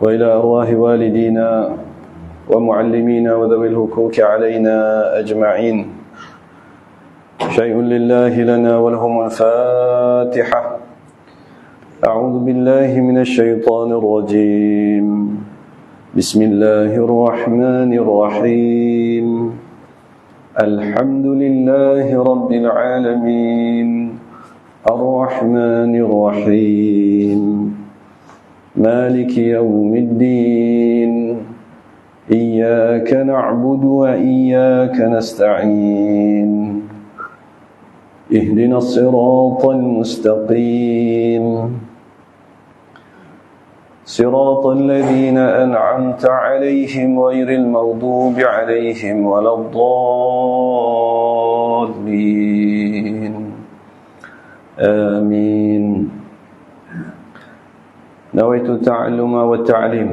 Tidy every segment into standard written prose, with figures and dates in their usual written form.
وإلى أرواح والدينا ومعلمينا وذوي الحقوق علينا أجمعين. شيء لله لنا ولهم الفاتحة. أعوذ بالله من الشيطان الرجيم. بسم الله الرحمن الرحيم. الحمد لله رب العالمين الرحمن الرحيم مالك يوم الدين إياك نعبد وإياك نستعين اهدنا الصراط المستقيم صراط الذين أنعمت عليهم غير المغضوب عليهم ولا الضالين آمين. نويت التعلم والتعليم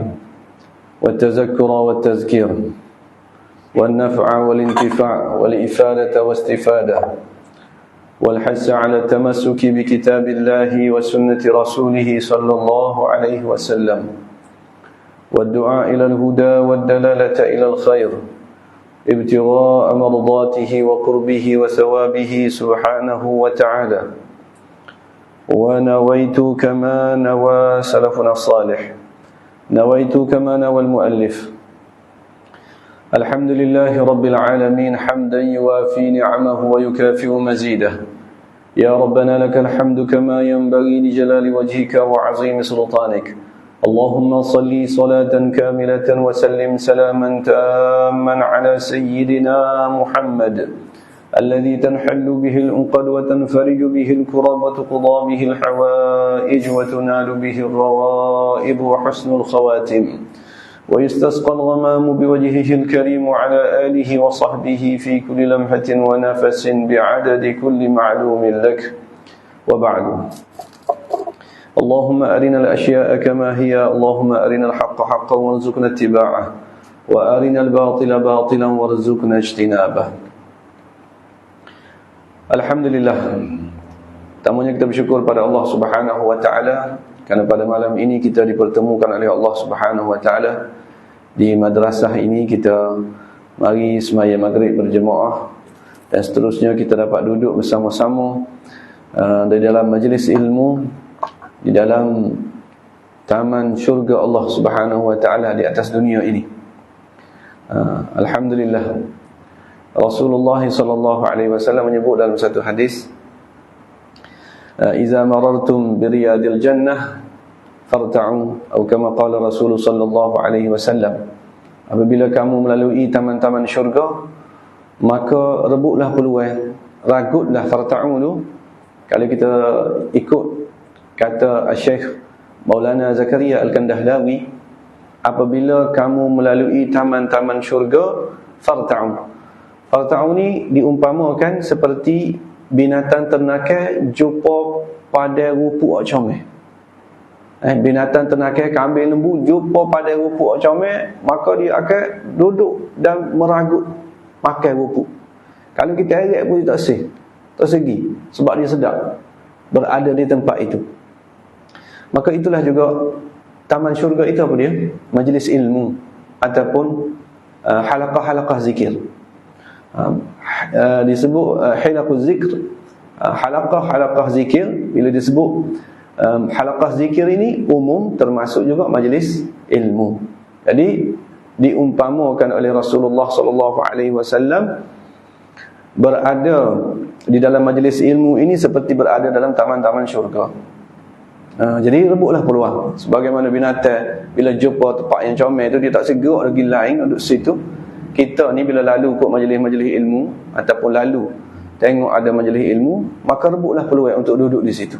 والتذكر والتذكير والنفع والانتفاع والإفادة واستفادة والحث على التمسك بكتاب الله وسنة رسوله صلى الله عليه وسلم والدعاء إلى الهدى والدلالة إلى الخير ابتغاء مرضاته وقربه وثوابه سبحانه وتعالى. ونويت كما نوى سلفنا الصالح، نويت كما نوى المؤلف. الحمد لله رب العالمين حمدا يوافي نعمه ويكافئ مزيده. يا ربنا لك الحمد كما ينبغي لجلال وجهك وعظيم سلطانك. اللهم صل صلاة كاملة وسلم سلاما تاما على سيدنا محمد الذي تنحل به العقد وتنفرج به الكرب وتقضى به الحوائج وتنال به الروائب وحسن الخواتم ويستسقى الغمام بوجهه الكريم وعلى آله وصحبه في كل لمحة ونفس بعدد كل معلوم لك. وبعد، اللهم أرنا الأشياء كما هي، اللهم أرنا الحق حقا وارزقنا اتباعه وأرنا الباطل باطلا وارزقنا اجتنابه. Alhamdulillah, tamunya kita bersyukur pada Allah Subhanahu wa taala kerana pada malam ini kita dipertemukan oleh Allah Subhanahu wa taala di madrasah ini. Kita mari sembahyang maghrib berjemaah dan seterusnya kita dapat duduk bersama-sama di dalam majlis ilmu, di dalam taman syurga Allah Subhanahu wa taala di atas dunia ini. Alhamdulillah. Rasulullah sallallahu alaihi wasallam menyebut dalam satu hadis, "Idza marartum bi riyadil jannah farta'u," atau kama qala Rasulullah sallallahu alaihi wasallam, apabila kamu melalui taman-taman syurga, maka rebutlah peluang, ragutlah, farta'u tu. Kalau kita ikut kata Syekh Maulana Zakaria Al-Kandahlawi, apabila kamu melalui taman-taman syurga, farta'u. Farta'u ni diumpamakan seperti binatang ternakan jumpa pada rupuk comel. Binatang ternakan kambing lembu jumpa pada rupuk comel, maka dia akan duduk dan meragut makan rupuk. Kalau kita heret pun tak segi sebab dia sedap berada di tempat itu. Maka itulah juga taman syurga itu apa dia? Majlis ilmu ataupun halaqah-halaqah zikir. Disebut halaqah zikr, halaqah zikir. Bila disebut halaqah zikir ini umum, termasuk juga majlis ilmu. Jadi diumpamakan oleh Rasulullah sallallahu alaihi wasallam berada di dalam majlis ilmu ini seperti berada dalam taman-taman syurga. Jadi rebutlah peluang. Sebagaimana binatang bila jumpa tempat yang comel tu, dia tak segera lagi lain duduk situ. Kita ni bila lalu ikut majlis-majlis ilmu ataupun lalu tengok ada majlis ilmu, maka rebutlah peluang untuk duduk di situ.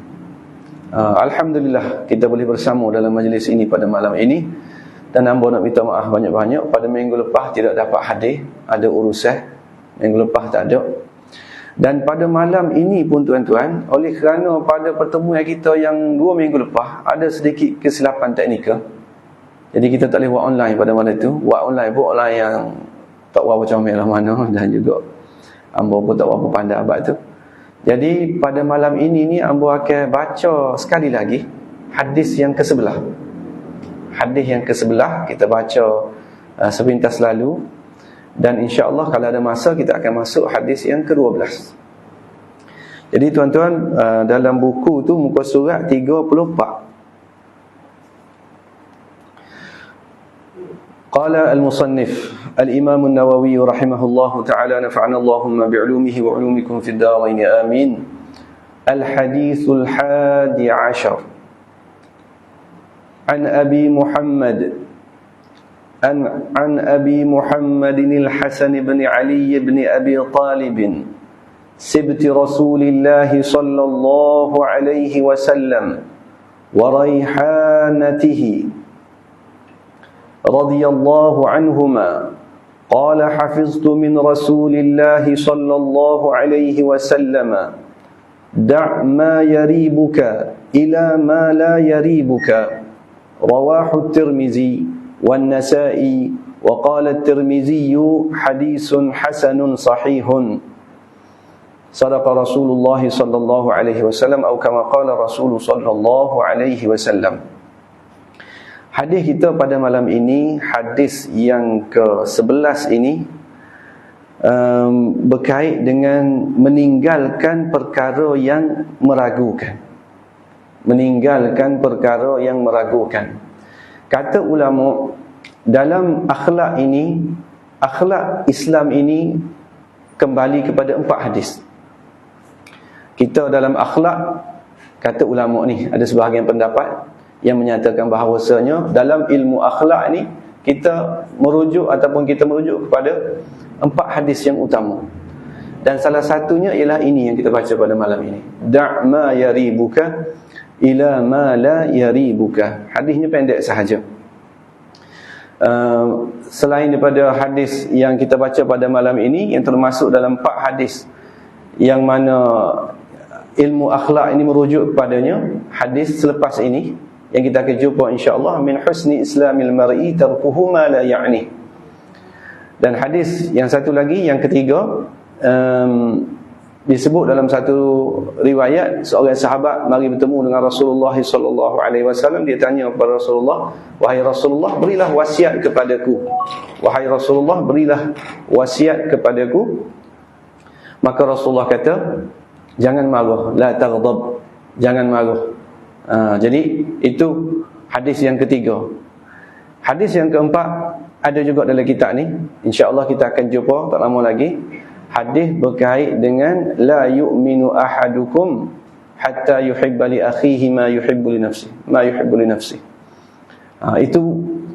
Alhamdulillah kita boleh bersama dalam majlis ini pada malam ini. Dan hamba nak minta maaf banyak-banyak, pada minggu lepas tidak dapat hadir, ada urusan. Minggu lepas tak ada. Dan pada malam ini pun tuan-tuan, oleh kerana pada pertemuan kita yang 2 minggu lepas ada sedikit kesilapan teknikal, jadi kita tak boleh buat online pada malam itu. Buat online pun online yang tak berapa comel lah mana, dan juga hamba pun tak berapa pandai abad tu. Jadi pada malam ini ni hamba akan baca sekali lagi hadis yang ke-11. hadis yang ke-11 kita baca sepintas lalu, dan insya-Allah kalau ada masa kita akan masuk hadis yang ke-12. Jadi tuan-tuan, dalam buku tu muka surat 34. Qala al-musannif al-Imam an-Nawawi rahimahullahu ta'ala, nafa'ana Allahumma bi'ulumihi wa 'ulumikum fid darain amin. Al-hadithul 11 an Abi Muhammad an Abi Muhammadin al-Hasan ibn Ali ibn Abi Talib سبت رسول الله صلى الله عليه وسلم وريحانته رضي الله عنهما قال حفظت من رسول الله صلى الله عليه وسلم دع ما يريبك إلى ما لا يريبك رواه الترمذي والنسائي وقال الترمذي حديث حسن صحيح صدق رسول الله صلى الله عليه وسلم أو كما قال رسول صلى الله عليه وسلم. Hadis kita pada malam ini, hadis yang ke-11 ini, berkait dengan meninggalkan perkara yang meragukan. Meninggalkan perkara yang meragukan. Kata ulama, dalam akhlak ini, akhlak Islam ini kembali kepada 4 hadis. Kita dalam akhlak, kata ulama ni, ada sebahagian pendapat yang menyatakan bahawasanya dalam ilmu akhlak ni kita merujuk ataupun kita merujuk kepada 4 hadis yang utama. Dan salah satunya ialah ini yang kita baca pada malam ini. Da' ma yaribuka ila ma la yaribuka. Hadisnya pendek sahaja. Selain daripada hadis yang kita baca pada malam ini, yang termasuk dalam 4 hadis yang mana ilmu akhlak ini merujuk kepadanya, hadis selepas ini yang kita akan jumpa insya-Allah, min husni islamil mar'i tarkuhu ma la ya'ni. Dan hadis yang satu lagi, yang ketiga, disebut dalam satu riwayat, seorang sahabat mari bertemu dengan Rasulullah sallallahu alaihi wasallam. Dia tanya kepada Rasulullah, wahai Rasulullah, berilah wasiat kepadaku. Wahai Rasulullah, berilah wasiat kepadaku. Maka Rasulullah kata, jangan marah, la taghdab, jangan marah. Jadi itu hadis yang ketiga. Hadis yang keempat ada juga dalam kitab ni. Insya-Allah kita akan jumpa tak lama lagi. Hadis berkait dengan la yu'minu ahadukum hatta yuhibba li akhihi ma yuhibbu li nafsihi, ma yuhibbu li nafsihi. Itu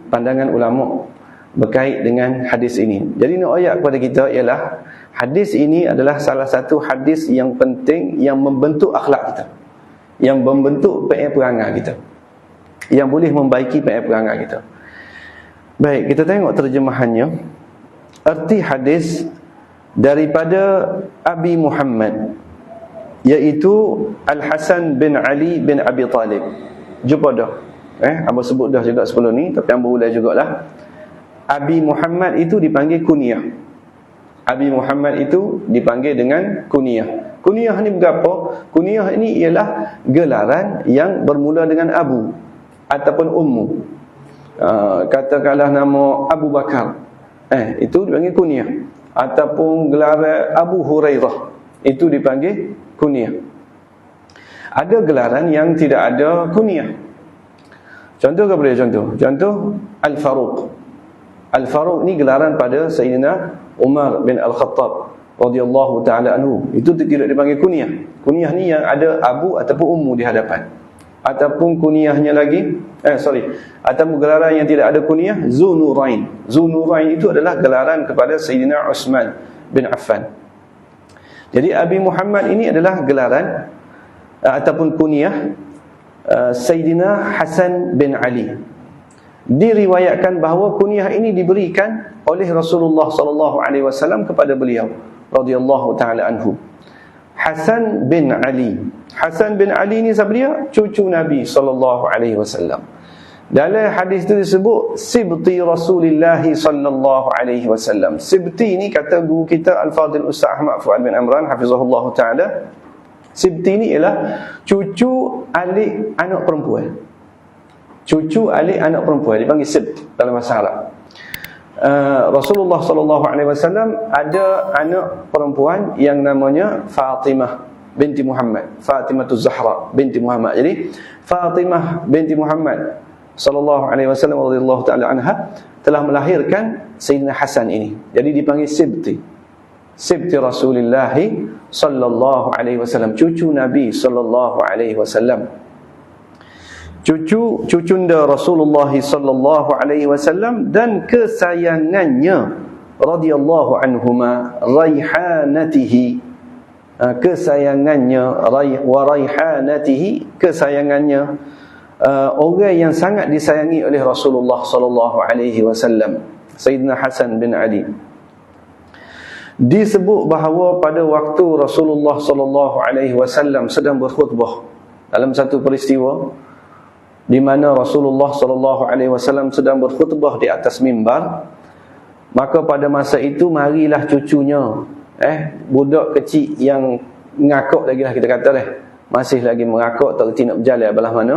pandangan ulama berkait dengan hadis ini. Jadi nak ayat kepada kita ialah hadis ini adalah salah satu hadis yang penting yang membentuk akhlak kita, yang membentuk perangai kita, yang boleh membaiki perangai kita. Baik, kita tengok terjemahannya. Erti hadis daripada Abi Muhammad, iaitu Al-Hasan bin Ali bin Abi Talib. Jumpa dah. Abang sebut dah juga sebelum ni, tapi abang ulang jugalah. Abi Muhammad itu dipanggil kunyah. Abi Muhammad itu dipanggil dengan kunyah. Kunyah ni berapa? Kunyah ini ialah gelaran yang bermula dengan Abu ataupun Ummu. Katakanlah nama Abu Bakar, itu dipanggil kunyah. Ataupun gelaran Abu Hurairah, itu dipanggil kunyah. Ada gelaran yang tidak ada kunyah. Contoh ke boleh contoh? Contoh Al-Faruq. Al-Faruq ni gelaran pada Sayyidina Umar bin Al-Khattab radhiyallahu ta'ala anhu. Itu tidak dipanggil kunyah. Kunyah ni yang ada Abu ataupun Ummu di hadapan. Ataupun kunyahnya lagi, ataupun gelaran yang tidak ada kunyah, Zunurain. Zunurain itu adalah gelaran kepada Sayyidina Uthman bin Affan. Jadi Abi Muhammad ini adalah gelaran ataupun kunyah Sayyidina Hasan bin Ali. Diriwayatkan bahawa kunyah ini diberikan oleh Rasulullah sallallahu alaihi wasallam kepada beliau radhiyallahu taala anhu. Hasan bin Ali. Hasan bin Ali ni siapa dia? Cucu Nabi sallallahu alaihi wasallam. Dalam hadis itu disebut sibti Rasulullah sallallahu alaihi wasallam. Sibti ni kata guru kita Al-Fadhil Ustaz Ahmad Fuad bin Amran hafizahullah taala. Sibti ni ialah cucu adik anak perempuan. cucu alik anak perempuan, dipanggil sibt dalam bahasa Arab. Rasulullah SAW ada anak perempuan yang namanya Fatimah binti Muhammad, Fatimah Zahra binti Muhammad. Jadi Fatimah binti Muhammad sallallahu alaihi wasallam radhiyallahu taala anha telah melahirkan Sayyidina Hasan ini. Jadi dipanggil Sibti. Sibti Rasulullah sallallahu alaihi wasallam, cucu Nabi sallallahu alaihi wasallam. Cucunda Rasulullah sallallahu alaihi wasallam dan kesayangannya radhiyallahu anhuma, raihanatihi, kesayangannya, wa raihanatihi, kesayangannya, orang yang sangat disayangi oleh Rasulullah sallallahu alaihi wasallam, Sayyidina Hasan bin Ali. Disebut bahawa pada waktu Rasulullah sallallahu alaihi wasallam sedang berkhutbah dalam satu peristiwa di mana Rasulullah sallallahu alaihi wasallam sedang berkhutbah di atas mimbar, maka pada masa itu marilah cucunya, budak kecil yang ngakak lagi lah, kita kata masih lagi mengakak, tak reti nak berjalan belah mana.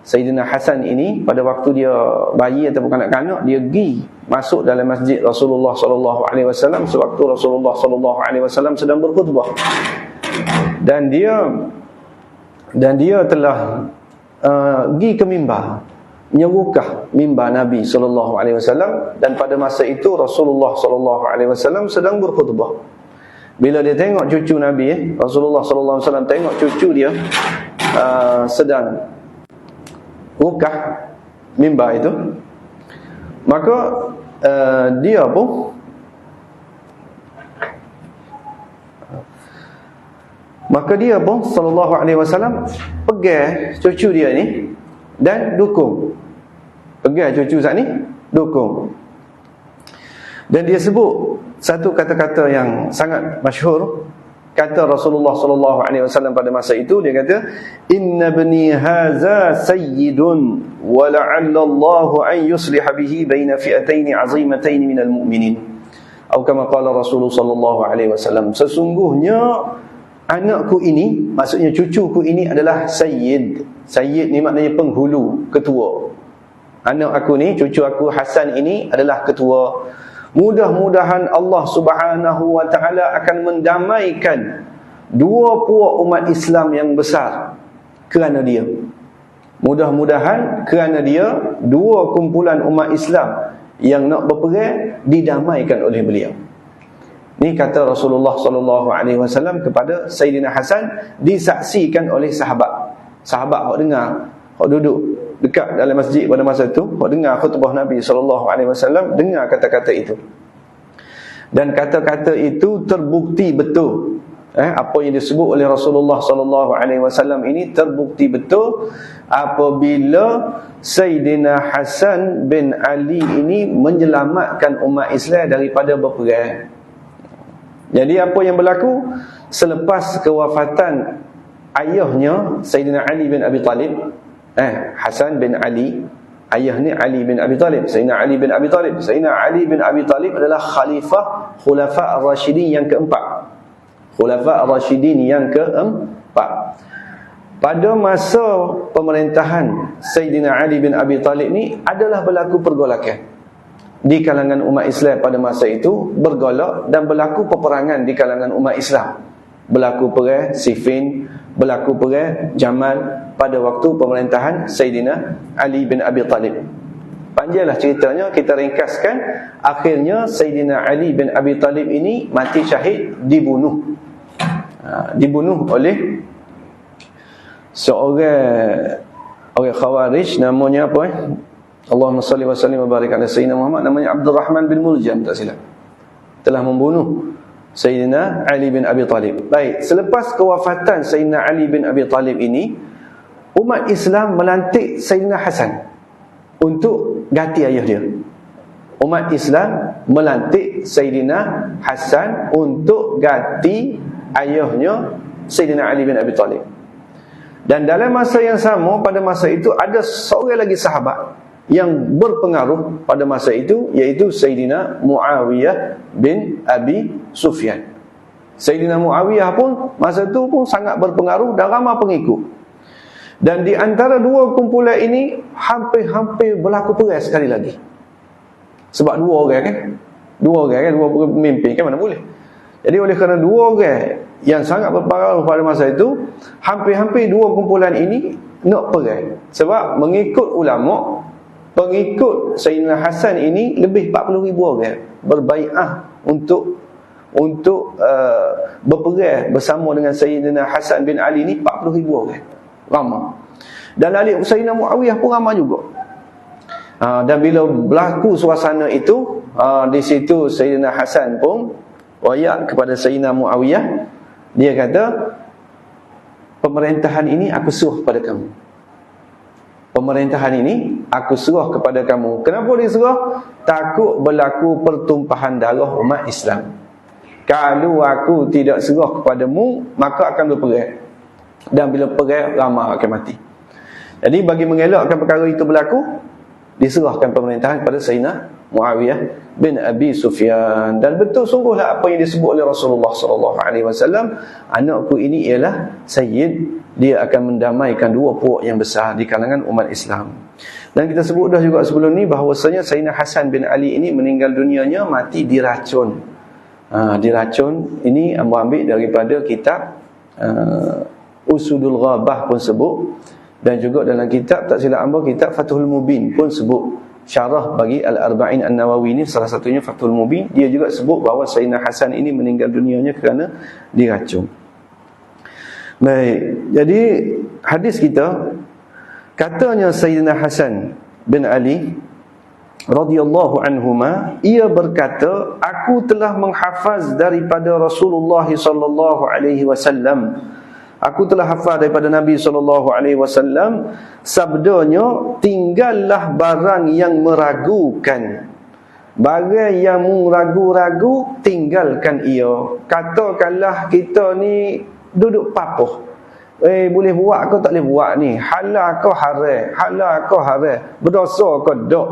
Sayyidina Hasan ini pada waktu dia bayi ataupun kanak-kanak, dia pergi masuk dalam masjid Rasulullah sallallahu alaihi wasallam sewaktu Rasulullah sallallahu alaihi wasallam sedang berkhutbah. Dan dia telah pergi ke mimbar, menyerukah mimbar Nabi sallallahu alaihi wasallam, dan pada masa itu Rasulullah sallallahu alaihi wasallam sedang berkhutbah. Bila dia tengok cucu Nabi, Rasulullah sallallahu alaihi wasallam tengok cucu dia sedang rukah mimbar itu, maka dia pun sallallahu alaihi wasallam pegang cucu dia ni dan dukung. Pegang cucu saat ni, dukung. Dan dia sebut satu kata-kata yang sangat masyhur. Kata Rasulullah sallallahu alaihi wasallam pada masa itu, dia kata, "Inna ibni hadza sayyidun wa la'alla Allah an yusliha bihi baina fi'atayn 'azimatayn minal mu'minin." Atau kama qala Rasulullah sallallahu alaihi wasallam, sesungguhnya anakku ini, maksudnya cucuku ini adalah sayyid. Sayyid ni maknanya penghulu, ketua. Anak aku ni, cucu aku Hasan ini adalah ketua. Mudah-mudahan Allah Subhanahu wa taala akan mendamaikan dua puak umat Islam yang besar kerana dia. Mudah-mudahan kerana dia dua kumpulan umat Islam yang nak berperang didamaikan oleh beliau. Ni kata Rasulullah sallallahu alaihi wasallam kepada Sayyidina Hasan, disaksikan oleh sahabat. Sahabat hok dengar, hok duduk dekat dalam masjid pada masa itu, hok dengar khutbah Nabi sallallahu alaihi wasallam, dengar kata-kata itu. Dan kata-kata itu terbukti betul. Apa yang disebut oleh Rasulullah sallallahu alaihi wasallam ini terbukti betul apabila Sayyidina Hasan bin Ali ini menyelamatkan umat Islam daripada berperang. Jadi apa yang berlaku selepas kewafatan ayahnya Sayyidina Ali bin Abi Talib, Hasan bin Ali, ayah ni Ali bin Abi Talib, Sayyidina Ali bin Abi Talib. Sayyidina Ali bin Abi Talib adalah khalifah Khulafa' Ar-Rasyidin yang keempat. Khulafa' Ar-Rasyidin yang keempat. Pada masa pemerintahan Sayyidina Ali bin Abi Talib ni adalah berlaku pergolakan di kalangan umat Islam pada masa itu, bergolak dan berlaku peperangan di kalangan umat Islam. Berlaku perang Siffin, berlaku perang Jamal pada waktu pemerintahan Sayyidina Ali bin Abi Talib. Panjanglah ceritanya, kita ringkaskan. Akhirnya Sayyidina Ali bin Abi Talib ini mati syahid, dibunuh. Dibunuh oleh seorang Khawarij, namanya apa Allahumma salli wa sallim wa barik ala Sayyidina Muhammad, namanya Abdul Rahman bin Muljam, tak silap, telah membunuh Sayyidina Ali bin Abi Talib. Baik, selepas kewafatan Sayyidina Ali bin Abi Talib ini, umat Islam melantik Sayyidina Hasan untuk ganti ayah dia. Umat Islam melantik Sayyidina Hasan untuk ganti ayahnya Sayyidina Ali bin Abi Talib. Dan dalam masa yang sama, pada masa itu ada seorang lagi sahabat yang berpengaruh pada masa itu, iaitu Sayyidina Muawiyah bin Abi Sufyan. Sayyidina Muawiyah pun masa itu pun sangat berpengaruh dan ramai pengikut. Dan di antara dua kumpulan ini hampir-hampir berlaku perang sekali lagi. Sebab dua orang kan, dua pemimpin kan, mana boleh. Jadi oleh kerana dua orang yang sangat berpengaruh pada masa itu, hampir-hampir dua kumpulan ini nak perang. Sebab mengikut ulama, pengikut Sayyidina Hasan ini lebih 40,000 orang berbai'ah untuk berperang bersama dengan Sayyidina Hasan bin Ali ni. 40,000 orang ramai. Dan ahli Sayyidina Muawiyah pun ramai juga. Dan bila berlaku suasana itu, di situ Sayyidina Hasan pun wayak kepada Sayyidina Muawiyah. Dia kata, pemerintahan ini aku suruh kepada kamu. Pemerintahan ini aku suruh kepada kamu. Kenapa disuruh? Takut berlaku pertumpahan darah umat Islam. Kalau aku tidak suruh kepadamu, maka akan berperang. Dan bila perang, ramai akan mati. Jadi bagi mengelakkan perkara itu berlaku, diserahkan pemerintahan kepada Sayyidina Muawiyah bin Abi Sufyan. Dan betul sungguhlah apa yang disebut oleh Rasulullah SAW, anakku ini ialah Sayyid, dia akan mendamaikan dua puak yang besar di kalangan umat Islam. Dan kita sebut dah juga sebelum ni bahawasanya Sayyidina Hasan bin Ali ini meninggal dunianya mati diracun. Diracun ini ambil daripada kitab Usudul Ghabah pun sebut, dan juga dalam kitab, tak silap hamba, kitab Fathul Mubin pun sebut. Syarah bagi Al-Arba'in An-Nawawi ni salah satunya Fathul Mubin, dia juga sebut bahawa Sayyidina Hasan ini meninggal dunianya kerana diracun. Baik, jadi hadis kita, katanya Sayyidina Hasan bin Ali radhiyallahu anhuma, ia berkata, aku telah menghafaz daripada Rasulullah sallallahu alaihi wasallam. Aku telah hafal daripada Nabi SAW, sabdanya, tinggallah barang yang meragukan. Barang yang meragu-ragu, tinggalkan ia. Katakanlah kita ni duduk papuh, boleh buat ke tak boleh buat ni, halal ke haram, berdosa ke tak.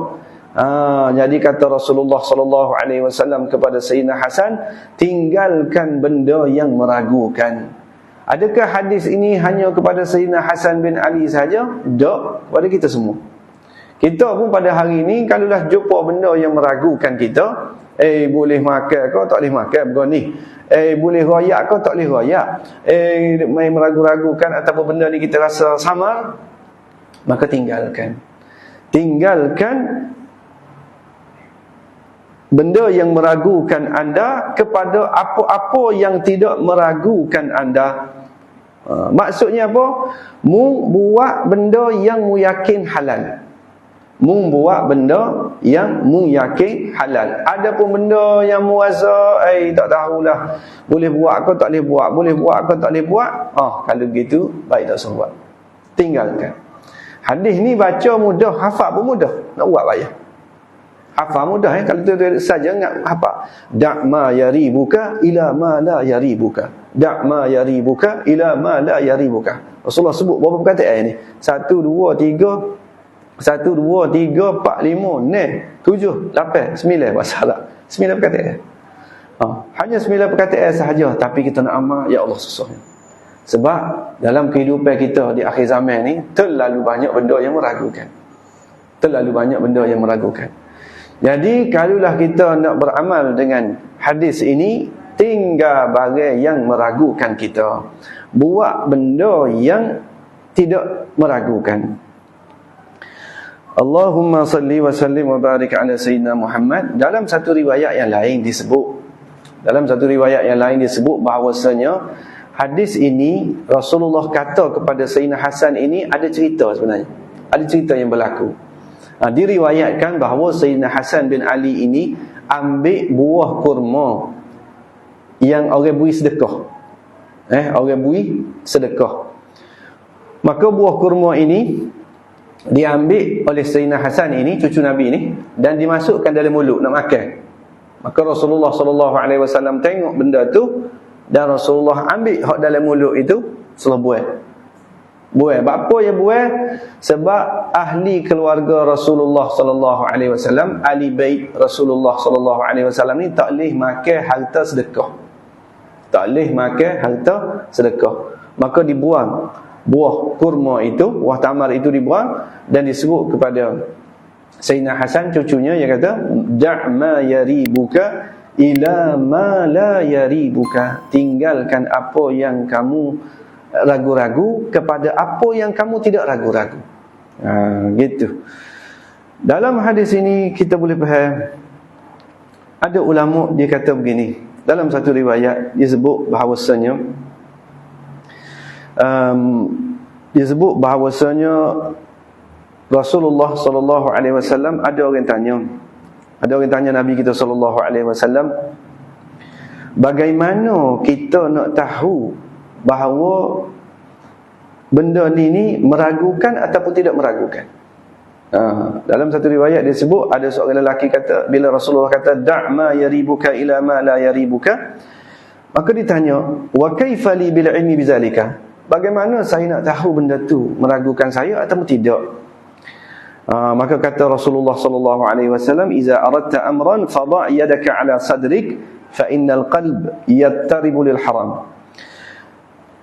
Jadi kata Rasulullah SAW kepada Sayyidina Hasan, tinggalkan benda yang meragukan. Adakah hadis ini hanya kepada Sayyidina Hasan bin Ali saja? Tak, kepada kita semua. Kita pun pada hari ini, kalau dah jumpa benda yang meragukan kita, boleh makan ke tak boleh makan begini, boleh royak ke tak boleh royak, main meragu-ragukan ataupun benda ni kita rasa samar, maka tinggalkan benda yang meragukan anda kepada apa-apa yang tidak meragukan anda. Maksudnya apa? Mu buat benda yang mu yakin halal. Mu buat benda yang mu yakin halal. Adapun benda yang mu rasa tak tahulah boleh buat ke tak boleh buat, boleh buat ke tak boleh buat, kalau begitu baik tak usah buat. Tinggalkan. Hadis ni baca mudah, hafal pun mudah, nak buat payah. Hafal mudah kalau tu saja enggak hafal. Da' ma yaribuka ila ma la yaribuka. Da' ma yaribuka ila ma la yaribuka. Rasulullah sebut berapa perkataan ni? 1 2 3 1 2 3 4 5 6 7 8 9 masalah. 9 perkataan. Hanya 9 perkataan sahaja, tapi kita nak amal, ya Allah, susahnya. Sebab dalam kehidupan kita di akhir zaman ni terlalu banyak benda yang meragukan. Jadi kalaulah kita nak beramal dengan hadis ini, tinggal barang yang meragukan kita, buat benda yang tidak meragukan. Allahumma salli wa sallim wa barik ala Sayyidina Muhammad. Dalam satu riwayat yang lain disebut bahawasanya hadis ini Rasulullah kata kepada Sayyidina Hasan ini ada cerita sebenarnya. Ada cerita yang berlaku. Diriwayatkan bahawa Sayyidina Hasan bin Ali ini ambil buah kurma yang orang beri sedekah. Maka buah kurma ini diambil oleh Sayyidina Hasan ini, cucu Nabi ini, dan dimasukkan dalam mulut nak makan. Maka Rasulullah SAW tengok benda tu, dan Rasulullah ambil hak dalam mulut itu, suruh buat. Apa yang buat? Sebab ahli keluarga Rasulullah SAW, ahli bait Rasulullah SAW ni tak boleh makan harta sedekah. Maka dibuang buah kurma itu, buah tamar itu dibuang, dan disebut kepada Sayyidina Hasan cucunya, yang kata da' ma yaribuka ila ma la yaribuka, tinggalkan apa yang kamu ragu-ragu kepada apa yang kamu tidak ragu-ragu. Gitu. Dalam hadis ini kita boleh faham, ada ulama dia kata begini, dalam satu riwayat disebut bahawasanya Rasulullah sallallahu alaihi wasallam, ada orang tanya Nabi kita sallallahu alaihi wasallam, bagaimana kita nak tahu bahawa benda ni meragukan ataupun tidak meragukan? Dalam satu riwayat disebut ada seorang lelaki kata, bila Rasulullah kata da' ma yaribuka ila ma la yaribuka, maka ditanya, wa kaifa li bil ilmi bizalika, bagaimana saya nak tahu benda tu meragukan saya ataupun tidak? Maka kata Rasulullah sallallahu alaihi wasallam, iza aradta amran fadha' yadaka ala sadrik fa innal qalb yattaribu lil haram.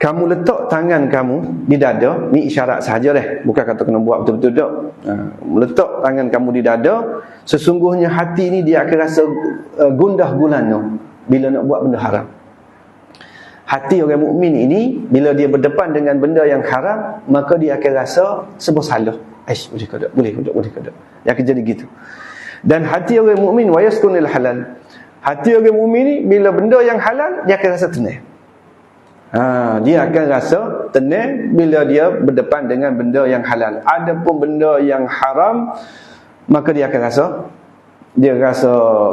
Kamu letak tangan kamu di dada, ni isyarat sahaja dah, bukan kata kena buat betul-betul tak. Letak tangan kamu di dada, sesungguhnya hati ni dia akan rasa gundah gulana bila nak buat benda haram. Hati orang mukmin ini bila dia berdepan dengan benda yang haram, maka dia akan rasa sebab salah. Boleh ke tak? Boleh ke tak? Dia akan jadi gitu. Dan hati orang mukmin wa yaskunil halal. Hati orang mukmin ni bila benda yang halal, dia akan rasa tenang. Dia akan rasa tenang bila dia berdepan dengan benda yang halal. Adapun benda yang haram, maka dia akan rasa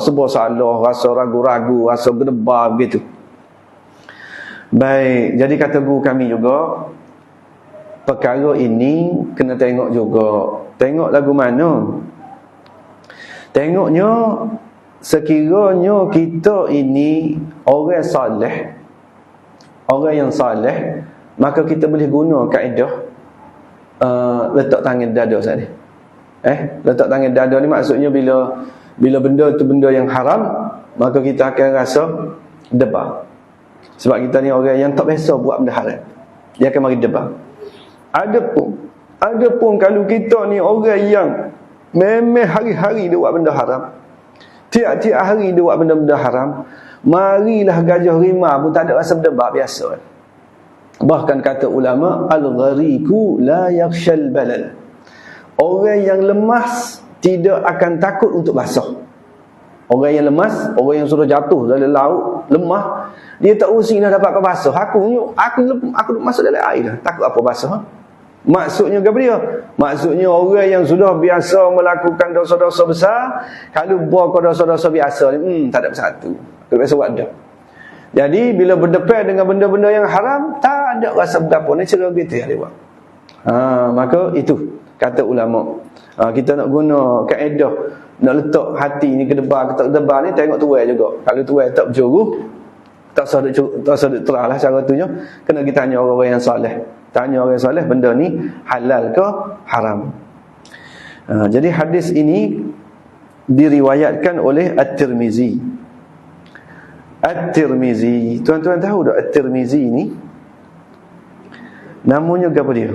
sebuah salah, rasa ragu-ragu, rasa berdebar begitu. Baik, jadi kata guru kami juga, perkara ini kena tengok juga. Tengok lagu mana? Tengoknya sekiranya kita ini orang soleh, orang yang saleh, maka kita boleh guna kaedah letak tangan dada saat ni. Letak tangan dada ni maksudnya bila benda tu benda yang haram, maka kita akan rasa debar. Sebab kita ni orang yang tak biasa buat benda haram, dia akan mari debar. Adapun kalau kita ni orang yang memang hari-hari dia buat benda haram, tiap-tiap hari dia buat benda-benda haram, marilah gajah rimah pun tak ada rasa berdebar, biasa. Bahkan kata ulama, al-ghariku la yakhshal balal, orang yang lemas tidak akan takut untuk basah. Orang yang lemas, orang yang sudah jatuh dalam laut, lemah, dia tak usi nak dapat basah. Aku masuk dalam air dah, takut apa basah? Maksudnya apa dia? Maksudnya orang yang sudah biasa melakukan dosa-dosa besar, kalau buat dosa-dosa biasa ni, tak ada bersatu. Tak biasa buat dah. Jadi bila berdepan dengan benda-benda yang haram, tak ada rasa berapa, natural gitu ya dia buat. Maka itu kata ulama. Kita nak guna kaedah, nak letak hati ni ke debar ke tak debar ni, tengok tuai juga. Kalau tuai tak berjuru, tak sadut terah lah cara tu je, kena kita tanya orang yang soleh. Tanya orang soleh, benda ni halal ke haram. Jadi hadis ini diriwayatkan oleh At-Tirmizi. At-Tirmizi, tuan-tuan tahu tak At-Tirmizi ni namanya apa dia?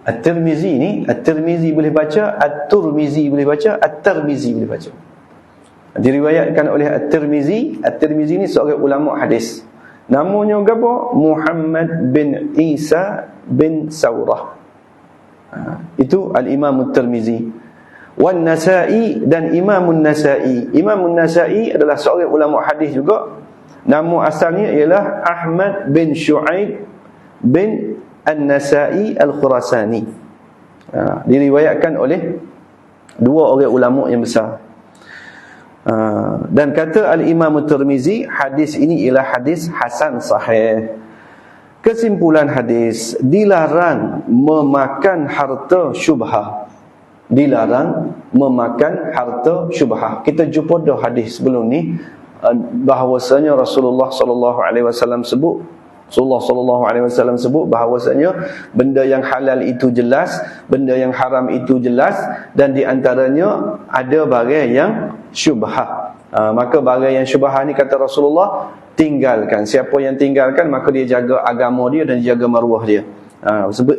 At-Tirmizi ni, At-Tirmizi boleh baca, At-Turmizi boleh baca, At-Tirmizi boleh baca. Diriwayatkan oleh At-Tirmizi. At-Tirmizi ni seorang ulama hadis. Namanya apa? Muhammad bin Isa bin Saurah. Itu Al-Imam At-Tirmizi. Wan Nasa'i, dan Imam An-Nasa'i. Imam An-Nasa'i adalah seorang ulama hadis juga. Nama asalnya ialah Ahmad bin Shu'aib bin An-Nasa'i Al-Khurasani. Diriwayatkan oleh dua orang ulama yang besar. Dan kata Al-Imam At-Tirmizi, hadis ini ialah hadis hasan sahih. Kesimpulan hadis, dilarang memakan harta syubhah. Dilarang memakan harta syubhah. Kita jumpa dah hadis sebelum ni, bahawasanya Rasulullah sallallahu alaihi wasallam sebut, bahawasanya benda yang halal itu jelas, benda yang haram itu jelas, dan di antaranya ada barang yang syubhah. Maka barang yang syubhah ni kata Rasulullah, tinggalkan. Siapa yang tinggalkan, maka dia jaga agama dia dan jaga maruah dia.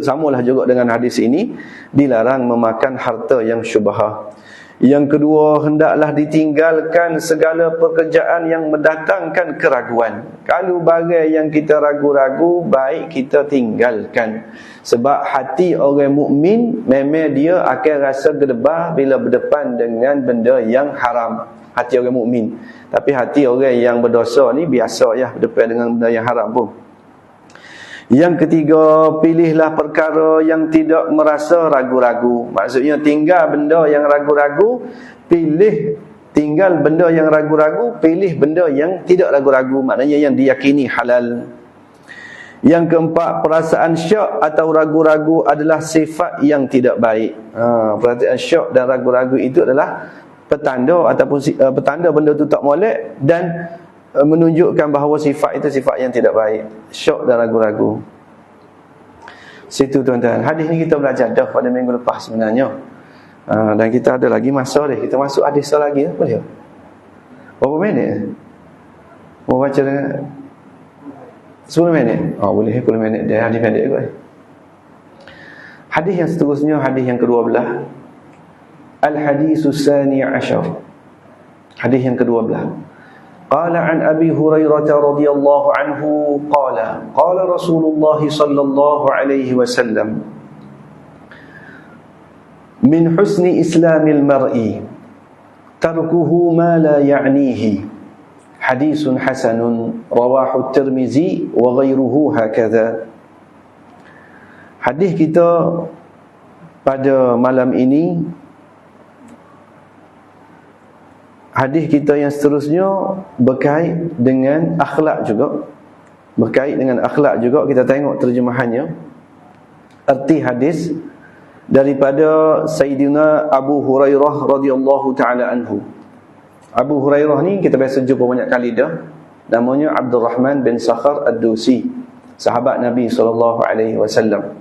Samalah juga dengan hadis ini, dilarang memakan harta yang syubhah. Yang kedua, hendaklah ditinggalkan segala pekerjaan yang mendatangkan keraguan. Kalau barang yang kita ragu-ragu, baik kita tinggalkan. Sebab hati orang mukmin memang dia akan rasa gedebah bila berdepan dengan benda yang haram. Hati orang mukmin. Tapi hati orang yang berdosa ni biasa ya berdepan dengan benda yang haram pun. Yang ketiga, pilihlah perkara yang tidak merasa ragu-ragu. Maksudnya tinggal benda yang ragu-ragu, tinggal benda yang ragu-ragu, pilih benda yang tidak ragu-ragu, maknanya yang diyakini halal. Yang keempat, perasaan syak atau ragu-ragu adalah sifat yang tidak baik. Perasaan syak dan ragu-ragu itu adalah petanda ataupun petanda benda itu tak molek dan menunjukkan bahawa sifat itu sifat yang tidak baik. Syok dan ragu-ragu. Situ tuan-tuan. Hadis ni kita belajar dah pada minggu lepas sebenarnya. Dan kita ada lagi masa dia. Kita masuk hadis lagi. Boleh? Berapa minit? Mau baca dengan 10 minit? Boleh 10 minit. Dia hadis pendek kot. Hadis yang seterusnya, hadis yang ke-12. Al-hadisus sani asyar. Hadis yang ke-12. قال عن أبي هريرة رضي الله عنه قال رسول الله صلى الله عليه وسلم من حسن إسلام المرء تركه ما لا يعنيه حديث حسن رواه الترمذي وغيره هكذا. Hadis kita pada malam ini, hadis kita yang seterusnya berkait dengan akhlak juga. Berkait dengan akhlak juga. Kita tengok terjemahannya. Erti hadis daripada Sayyidina Abu Hurairah radhiyallahu ta'ala anhu. Abu Hurairah ni kita biasa jumpa banyak kali dah. Namanya Abdul Rahman bin Sakhar Ad-Dusi, sahabat Nabi SAW.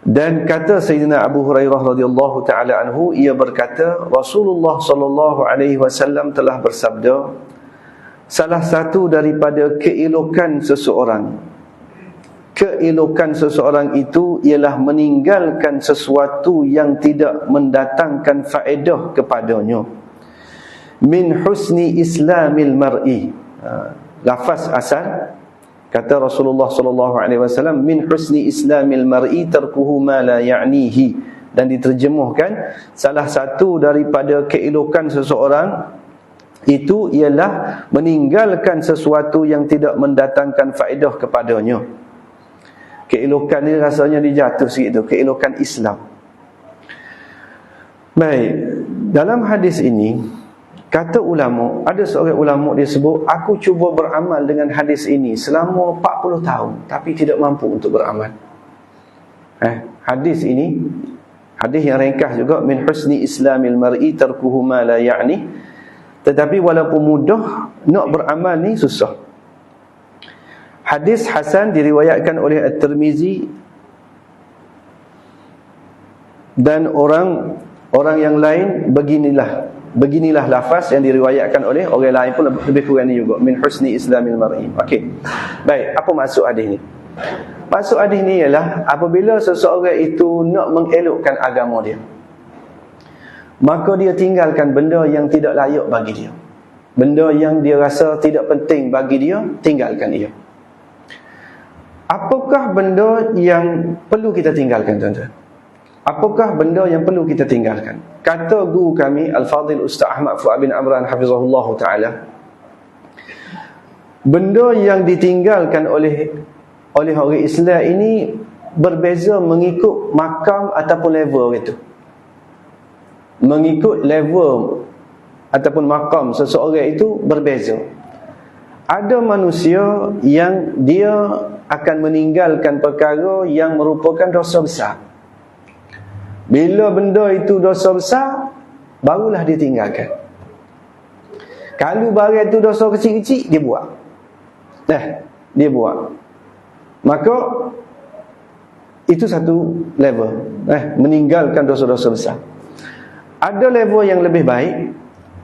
Dan kata Sayyidina Abu Hurairah radhiyallahu ta'ala anhu, ia berkata, Rasulullah sallallahu alaihi wasallam telah bersabda, salah satu daripada keelokan seseorang itu ialah meninggalkan sesuatu yang tidak mendatangkan faedah kepadanya. Min husni islamil mar'i. Lafaz asal kata Rasulullah sallallahu alaihi wasallam, min husni islamil mar'i tarkuhu ma la ya'nihi, dan diterjemahkan salah satu daripada keelokan seseorang itu ialah meninggalkan sesuatu yang tidak mendatangkan faedah kepadanya. Keelokan ni rasanya dijatuh sikit tu, keelokan Islam. Baik, dalam hadis ini kata ulama, ada seorang ulama dia sebut, aku cuba beramal dengan hadis ini selama 40 tahun tapi tidak mampu untuk beramal. Hadis ini, hadis yang ringkas juga, min husni islamil mar'i tarkuhu ma la ya'ni. Tetapi walaupun mudah, nak beramal ni susah. Hadis hasan diriwayatkan oleh At-Tirmizi dan orang yang lain. Beginilah lafaz yang diriwayatkan oleh orang lain pun lebih kurang ni juga, min husni islamil mar'i. Okey. Baik, apa maksud hadis ni? Maksud hadis ni ialah apabila seseorang itu nak mengelokkan agama dia, maka dia tinggalkan benda yang tidak layak bagi dia. Benda yang dia rasa tidak penting bagi dia, tinggalkan dia. Apakah benda yang perlu kita tinggalkan, tuan-tuan? Apakah benda yang perlu kita tinggalkan? Kata guru kami Al-Fadhil Ustaz Ahmad Fuad bin Amran hafizahullah ta'ala, benda yang ditinggalkan oleh orang Islam ini berbeza mengikut makam ataupun level itu. Mengikut level ataupun makam seseorang itu berbeza. Ada manusia yang dia akan meninggalkan perkara yang merupakan dosa besar. Bila benda itu dosa besar, barulah dia tinggalkan. Kalau barang itu dosa kecil-kecil, dia buat. Dia buat. Maka itu satu level, meninggalkan dosa-dosa besar. Ada level yang lebih baik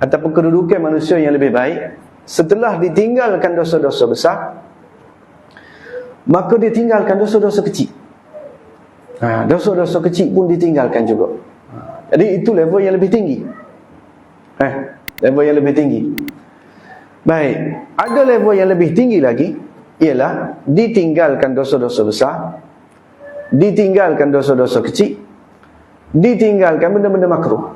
ataupun kedudukan manusia yang lebih baik, setelah ditinggalkan dosa-dosa besar, maka dia tinggalkan dosa-dosa kecil. Dosa-dosa kecil pun ditinggalkan juga. Jadi itu level yang lebih tinggi. Level yang lebih tinggi. Baik, ada level yang lebih tinggi lagi, ialah ditinggalkan dosa-dosa besar, ditinggalkan dosa-dosa kecil, ditinggalkan benda-benda makruh.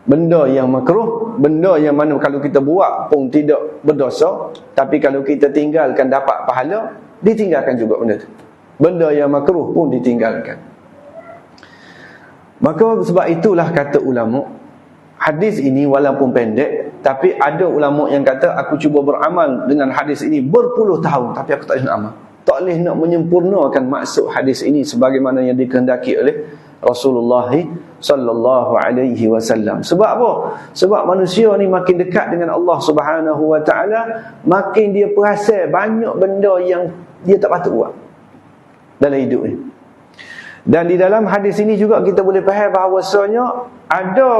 Benda yang makruh, benda yang mana kalau kita buat pun tidak berdosa, tapi kalau kita tinggalkan dapat pahala, ditinggalkan juga benda tu. Benda yang makruh pun ditinggalkan. Maka sebab itulah kata ulama, hadis ini walaupun pendek, tapi ada ulama yang kata aku cuba beramal dengan hadis ini berpuluh tahun, tapi aku tak boleh nak amal. Tak boleh nak menyempurnakan maksud hadis ini sebagaimana yang dikehendaki oleh Rasulullah sallallahu alaihi wasallam. Sebab apa? Sebab manusia ni makin dekat dengan Allah Subhanahu wa taala, makin dia perasan banyak benda yang dia tak patut buat dalam hidup ni. Dan di dalam hadis ini juga kita boleh faham bahawasanya ada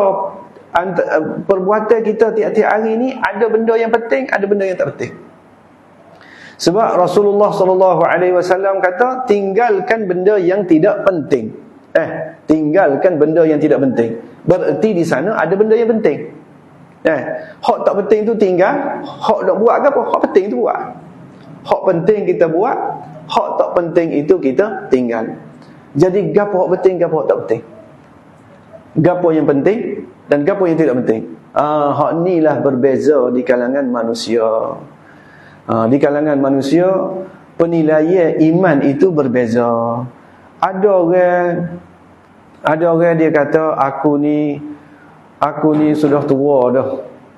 perbuatan kita tiap-tiap hari ni ada benda yang penting, ada benda yang tak penting. Sebab Rasulullah sallallahu alaihi wasallam kata tinggalkan benda yang tidak penting. Tinggalkan benda yang tidak penting. Bererti di sana ada benda yang penting. Hak tak penting tu tinggal, hak nak buat ke apa? Hak penting tu buat. Hak penting kita buat, hak tak penting itu kita tinggal. Jadi gapo hak penting, gapo hak tak penting. Gapo yang penting dan gapo yang tidak penting. Hak inilah berbeza di kalangan manusia. Di kalangan manusia penilaian iman itu berbeza. Ada orang dia kata aku ni sudah tua dah.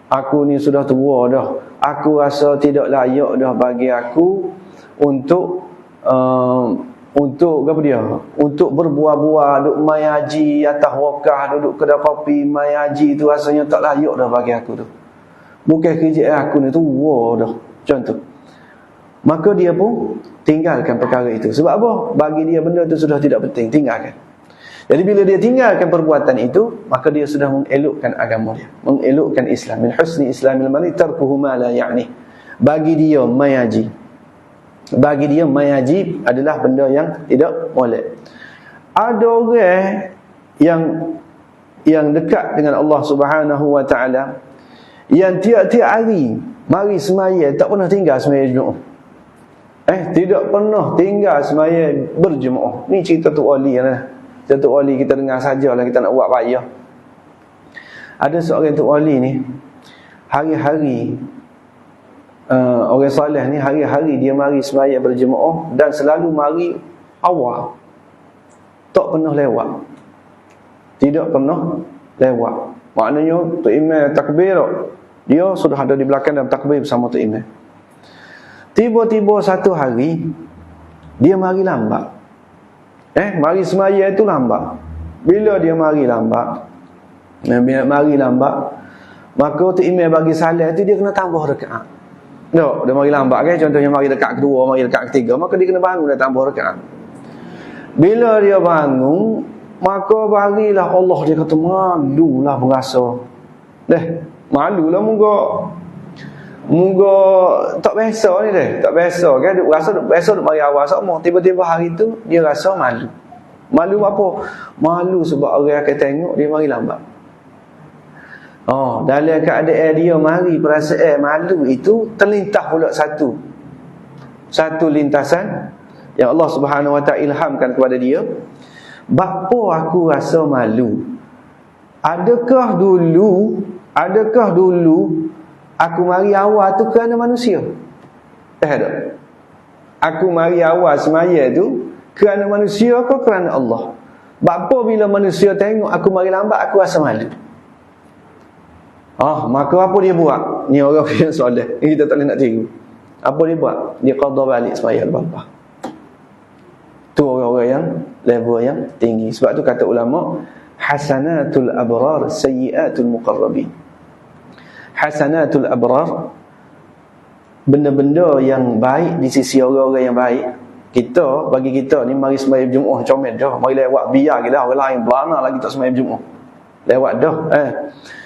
Aku ni sudah tua dah. Aku rasa tidak layak dah bagi aku untuk apa dia? Untuk berbuah-buah, duk mai haji atas wakah, duduk kedai kopi mai haji tu rasanya tak layak dah bagi aku tu. Bukan kerja aku ni tua dah. Contoh. Maka dia pun tinggalkan perkara itu. Sebab apa? Bagi dia benda itu sudah tidak penting, tinggalkan. Jadi bila dia tinggalkan perbuatan itu, maka dia sudah mengelokkan agama dia, mengelokkan Islam. Min husni islamil mar'i tarkuhu ma la ya'ni. Bagi dia mai haji, bagi dia mai haji adalah benda yang tidak molek. Ada orang yang dekat dengan Allah Subhanahu wa taala, yang tiap-tiap hari mari semaya, tak pernah tinggal semaya Jumaat. Tidak pernah tinggal semaya berjemaah. Ni cerita Tok Wali lah. Cerita Tok Wali kita dengar sajalah, kita nak buat payah. Ada seorang Tok Wali ni, hari-hari orang soleh ni, hari-hari dia mari semaya berjemaah dan selalu mari awal. Tak pernah lewat. Tidak pernah lewat. Maknanya Tok Imam takbir, dia sudah ada di belakang dan takbir bersama Tok Imam. Tiba-tiba satu hari dia mari lambat. Mari semaya itu lambat. Bila dia mari lambat, maka Tok Imam bagi salat tu dia kena tambah rakaat. Tak, dia mari lambat kan, contohnya mari rakaat kedua, mari rakaat ketiga, maka dia kena bangun dan tambah rakaat. Bila dia bangun, maka barilah Allah, dia kata malulah berasa. Malulah Moga tak biasa ni dia. Tak biasa kan, duk rasa duk biasa duk mari awal sama. Tiba-tiba hari tu dia rasa malu. Malu apa? Malu sebab orang akan tengok dia mari lambat. Dalam keadaan dia mari perasaan malu itu terlintas pula satu lintasan yang Allah Subhanahu wa taala ilhamkan kepada dia. Bapa aku rasa malu. Adakah dulu aku mari awal tu kerana manusia? Tak. Aku mari awal semaya tu kerana manusia ke kerana Allah? Bapa bila manusia tengok aku mari lambat, aku rasa malu. Maka apa dia buat? Ni orang yang soleh, kita tak boleh nak tiru. Apa dia buat? Dia qada balik semaya bapa. Tu orang-orang yang level yang tinggi. Sebab tu kata ulama, hasanatul abrar sayyiatul muqarrabin. Hasanatul abrar, benda-benda yang baik di sisi orang-orang yang baik. Bagi kita ni mari sembahyang Jumaat comel dah, mari lewat biar gila orang lain belana lagi tak sembahyang Jumaat. Lewat dah.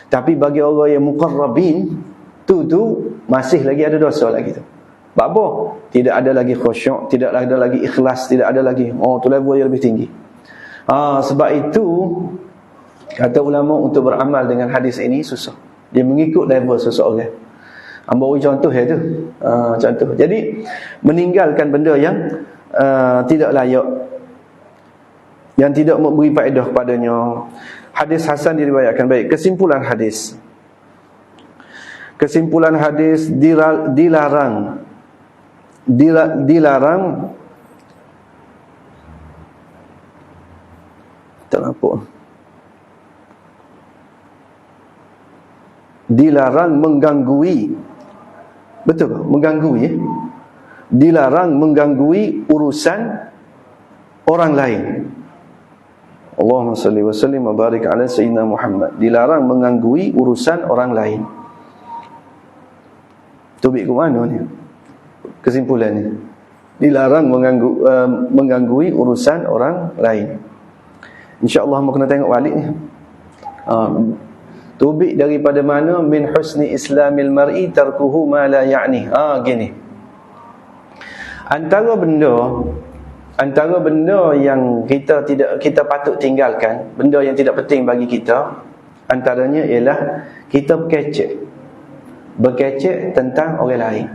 Tapi bagi orang yang muqarrabin tu masih lagi ada dosa lagi tu. Sebab apa? Tidak ada lagi khusyuk, tidak ada lagi ikhlas, tidak ada lagi, tu level yang lebih tinggi. Sebab itu kata ulama, untuk beramal dengan hadis ini susah. Dia mengikut level seseorang. Ambil contoh tu. Contoh. Jadi meninggalkan benda yang tidak layak, yang tidak memberi faedah kepadanya. Hadis hasan diriwayatkan. Baik, kesimpulan hadis. Kesimpulan hadis, dilarang tak apa. Dilarang menggangui. Betul ke? Menggangui ya? Dilarang menggangui urusan orang lain. Allahumma salli wa sallim wa barik ala sayyidina Muhammad. Dilarang menggangui urusan orang lain. Tubik ke mana ni? Kesimpulannya, dilarang menggangui urusan orang lain. InsyaAllah mau kena tengok balik ni. Tubik daripada mana? Min husni islamil mar'i tarkuhu ma la ya'ni. Gini. Antara benda yang kita patut tinggalkan, benda yang tidak penting bagi kita, antaranya ialah kita berkecek tentang orang lain.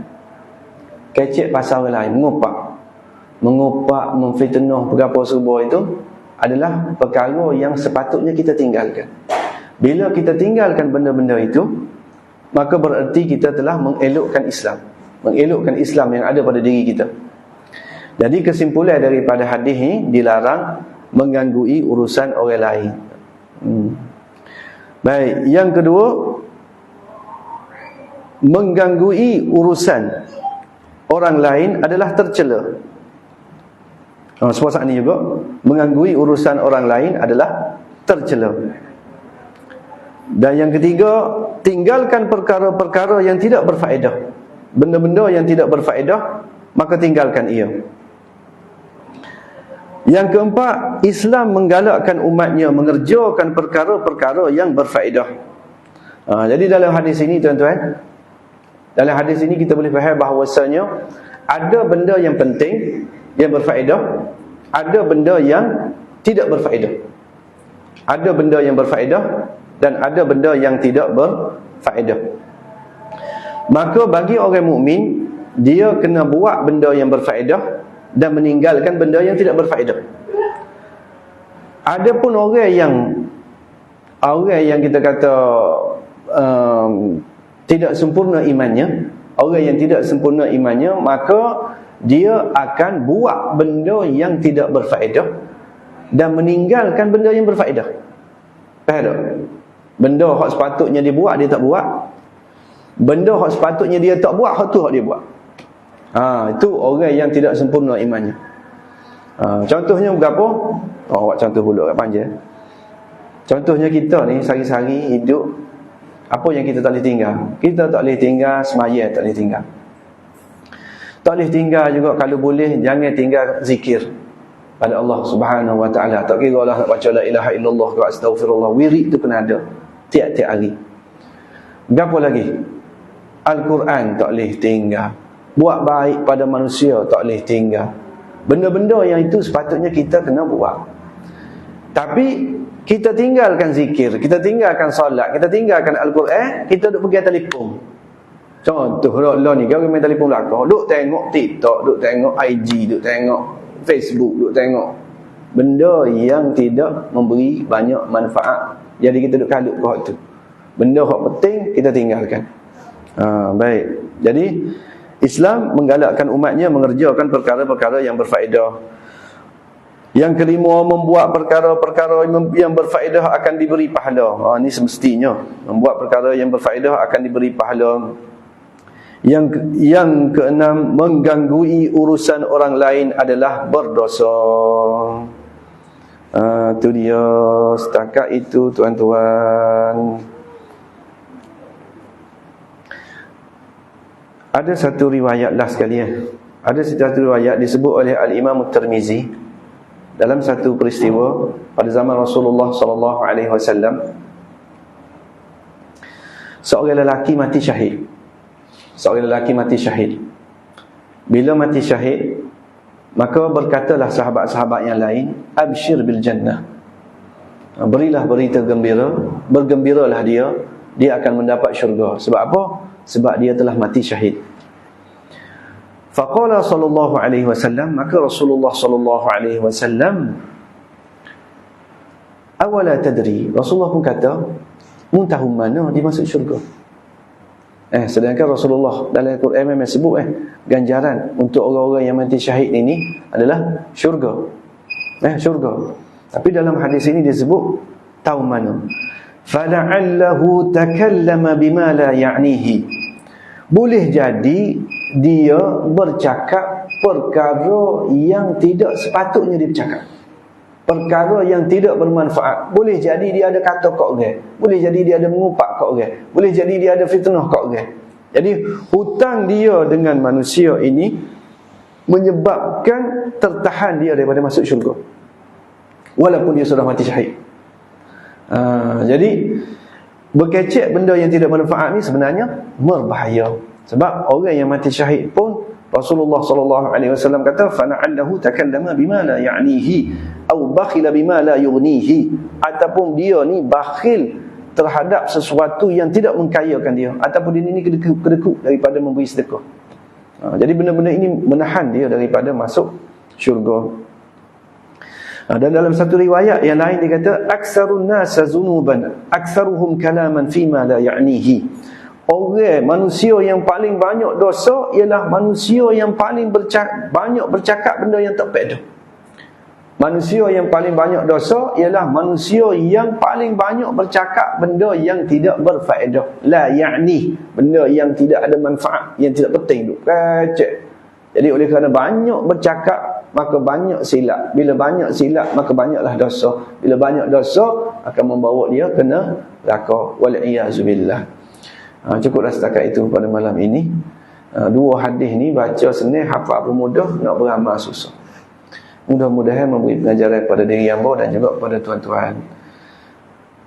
Kecek pasal orang lain, mengupak, memfitnah, berapa subuh, itu adalah perkara yang sepatutnya kita tinggalkan. Bila kita tinggalkan benda-benda itu, maka bererti kita telah mengelokkan Islam yang ada pada diri kita. Jadi kesimpulan daripada hadis ini, dilarang menggangui urusan orang lain. Baik, yang kedua, menggangui urusan orang lain adalah tercela. Sebab saat ini juga, menggangui urusan orang lain adalah tercela. Dan yang ketiga, tinggalkan perkara-perkara yang tidak berfaedah. Benda-benda yang tidak berfaedah, maka tinggalkan ia. Yang keempat, Islam menggalakkan umatnya mengerjakan perkara-perkara yang berfaedah. Jadi dalam hadis ini, tuan-tuan, dalam hadis ini kita boleh faham bahawasanya ada benda yang penting, yang berfaedah, ada benda yang tidak berfaedah. Ada benda yang berfaedah dan ada benda yang tidak berfaedah. Maka bagi orang mukmin, dia kena buat benda yang berfaedah dan meninggalkan benda yang tidak berfaedah. Ada pun orang yang kita kata tidak sempurna imannya, orang yang tidak sempurna imannya, maka dia akan buat benda yang tidak berfaedah dan meninggalkan benda yang berfaedah. Faham tak? Benda hak sepatutnya dia buat, dia tak buat. Benda hak sepatutnya dia tak buat, hak tu hak dia buat. Itu orang yang tidak sempurna imannya. Contohnya berapa? Buat contoh pula kat panjang. Contohnya kita ni sehari-hari hidup, apa yang kita tak boleh tinggal? Kita tak boleh tinggal sembahyang, tak boleh tinggal. Tak boleh tinggal juga, kalau boleh jangan tinggal zikir pada Allah Subhanahu wa taala. Tak kira lah nak baca la ilaha illallah ke astaghfirullah, wirid tu kena ada tiap-tiap hari. Gapo lagi? Al-Quran tak boleh tinggal. Buat baik pada manusia tak boleh tinggal. Benda-benda yang itu sepatutnya kita kena buat. Tapi kita tinggalkan zikir, kita tinggalkan solat, kita tinggalkan Al-Quran, kita duk pergi telefon. Contoh lah ni, kau main telefon belakang, duk tengok TikTok, duk tengok IG, duk tengok Facebook, duk tengok benda yang tidak memberi banyak manfaat. Jadi kita duk kalut ke hak tu. Benda hak penting kita tinggalkan. Baik. Jadi Islam menggalakkan umatnya mengerjakan perkara-perkara yang berfaedah. Yang kelima, membuat perkara-perkara yang berfaedah akan diberi pahala. Ini semestinya. Membuat perkara yang berfaedah akan diberi pahala. Yang keenam, menggangui urusan orang lain adalah berdosa. Itu dia. Setakat itu, tuan-tuan. Ada satu riwayat lah sekalian. Ada satu riwayat disebut oleh Al-Imam At-Tirmizi dalam satu peristiwa pada zaman Rasulullah sallallahu alaihi wasallam. Seorang lelaki mati syahid. Bila mati syahid, maka berkatalah sahabat-sahabat yang lain, absyir bil jannah, berilah berita gembira, bergembiralah dia akan mendapat syurga. Sebab apa? Sebab dia telah mati syahid. Faqala sallallahu alaihi wasallam, maka Rasulullah sallallahu alaihi wasallam, awala tadri, Rasulullah pun kata, mun tahu mana dia masuk syurga. Sedangkan Rasulullah dalam Al-Quran memang sebut ganjaran untuk orang-orang yang mati syahid ini adalah syurga. Syurga. Tapi dalam hadis ini dia sebut tahu mana. Fala'allahu takallama bima la ya'nihi. Boleh jadi dia bercakap perkara yang tidak sepatutnya dia bercakap, perkara yang tidak bermanfaat. Boleh jadi dia ada kata kat orang, boleh jadi dia ada mengupak kat orang, boleh jadi dia ada fitnah kat orang. Jadi hutang dia dengan manusia ini menyebabkan tertahan dia daripada masuk syurga, walaupun dia sudah mati syahid. Jadi berkecek benda yang tidak bermanfaat ni sebenarnya berbahaya. Sebab orang yang mati syahid pun Rasulullah sallallahu alaihi wasallam kata, fana'allahu takallama bima la ya'nihi atau bakhila bima la yughnihi, ataupun dia ni bakhil terhadap sesuatu yang tidak mengkayakan dia, ataupun dia ni kedekut daripada memberi sedekah. Jadi benda-benda ini menahan dia daripada masuk syurga. Dan dalam satu riwayat yang lain dia kata, aksarun nasa zunuban aksaruhum kalaman fima la ya'nihi. Orang manusia yang paling banyak dosa ialah manusia yang paling banyak bercakap benda yang tak faedah. Manusia yang paling banyak dosa ialah manusia yang paling banyak bercakap benda yang tidak berfaedah. La ya'ni, benda yang tidak ada manfaat, yang tidak penting tu. Kacak. Jadi oleh kerana banyak bercakap, maka banyak silap. Bila banyak silap, maka banyaklah dosa. Bila banyak dosa, akan membawa dia kena neraka. Wal'iyazubillah. Cukuplah setakat itu pada malam ini. Dua hadis ni baca senang, hafal pun mudah, nak beramal susah. Mudah-mudahan memberi pengajaran kepada diri hamba dan juga kepada tuan-tuan.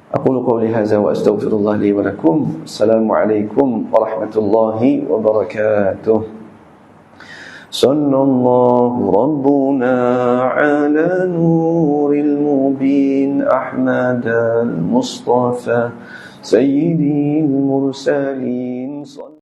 Aqulu qawli hadza wa astaghfirullah li wa lakum. Assalamualaikum warahmatullahi wabarakatuh. Sallallahu rabbuna ala nuril mubin Ahmad al-Mustafa سيد المرسلين